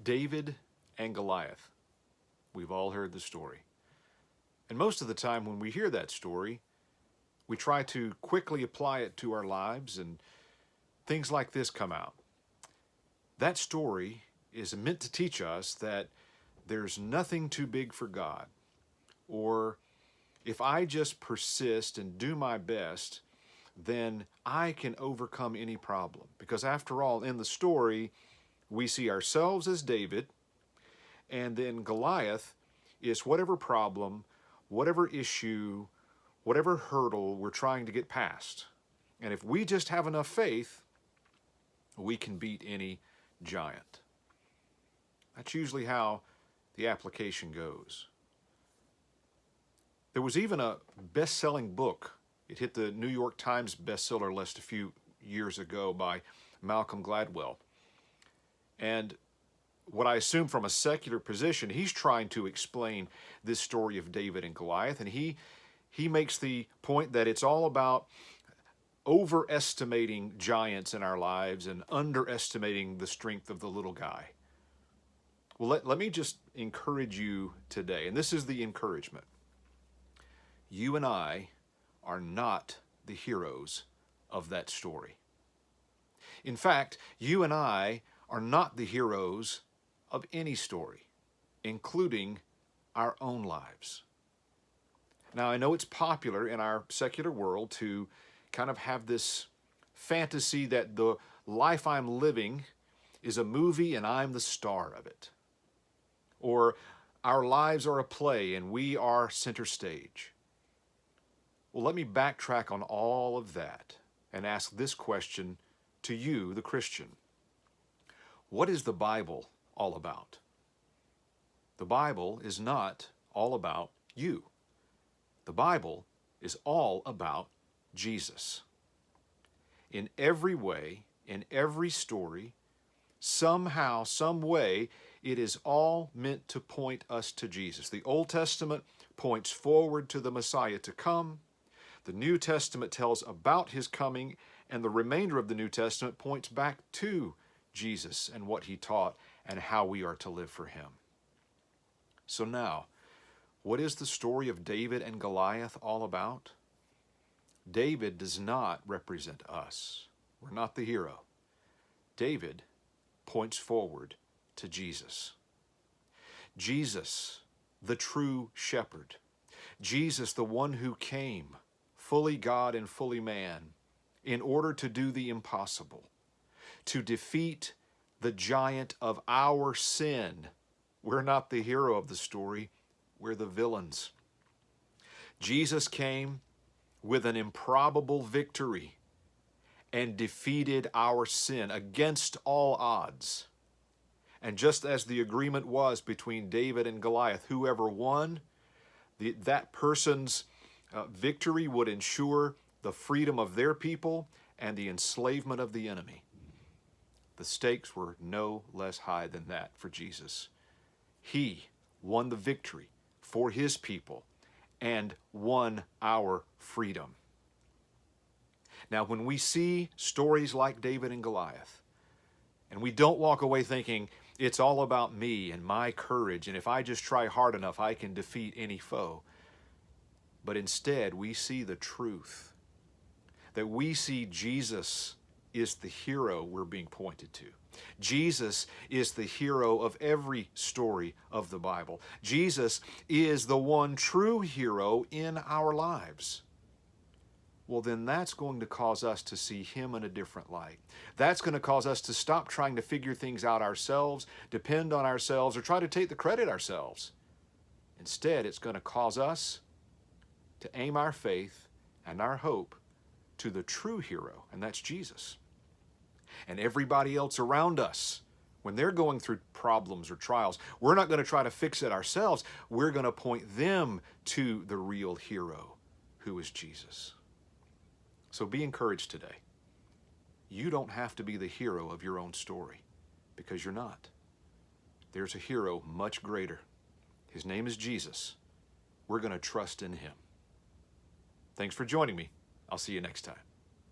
David and Goliath. We've all heard the story. And most of the time when we hear that story, we try to quickly apply it to our lives, and things like this come out. That story is meant to teach us that there's nothing too big for God, or if I just persist and do my best, then I can overcome any problem. Because after all, in the story, we see ourselves as David, and then Goliath is whatever problem, whatever issue, whatever hurdle we're trying to get past. And if we just have enough faith, we can beat any giant. That's usually how the application goes. There was even a best-selling book. It hit the New York Times bestseller list a few years ago by Malcolm Gladwell. And what I assume from a secular position, he's trying to explain this story of David and Goliath, and he makes the point that it's all about overestimating giants in our lives and underestimating the strength of the little guy. Well, let me just encourage you today, and this is the encouragement. You and I are not the heroes of that story. In fact, you and I are not the heroes of any story, including our own lives. Now, I know it's popular in our secular world to kind of have this fantasy that the life I'm living is a movie and I'm the star of it. Or our lives are a play and we are center stage. Well, let me backtrack on all of that and ask this question to you, the Christian. What is the Bible all about? The Bible is not all about you. The Bible is all about Jesus. In every way, in every story, somehow, some way, it is all meant to point us to Jesus. The Old Testament points forward to the Messiah to come. The New Testament tells about his coming, and the remainder of the New Testament points back to Jesus and what he taught and how we are to live for him. So now, what is the story of David and Goliath all about? David does not represent us. We're not the hero. David points forward to Jesus. Jesus, the true shepherd. Jesus, the one who came, fully God and fully man, in order to do the impossible, to defeat the giant of our sin. We're not the hero of the story. We're the villains. Jesus came with an improbable victory and defeated our sin against all odds. And just as the agreement was between David and Goliath, whoever won, that person's victory would ensure the freedom of their people and the enslavement of the enemy. The stakes were no less high than that for Jesus. He won the victory for his people and won our freedom. Now, when we see stories like David and Goliath, and we don't walk away thinking it's all about me and my courage, and if I just try hard enough, I can defeat any foe. But instead, we see the truth, that we see Jesus is the hero we're being pointed to. Jesus is the hero of every story of the Bible. Jesus is the one true hero in our lives. Well, then that's going to cause us to see him in a different light. That's going to cause us to stop trying to figure things out ourselves, depend on ourselves, or try to take the credit ourselves. Instead, it's going to cause us to aim our faith and our hope to the true hero, and that's Jesus. And everybody else around us, when they're going through problems or trials, we're not going to try to fix it ourselves. We're going to point them to the real hero, who is Jesus. So be encouraged today. You don't have to be the hero of your own story, because you're not. There's a hero much greater. His name is Jesus. We're going to trust in him. Thanks for joining me. I'll see you next time.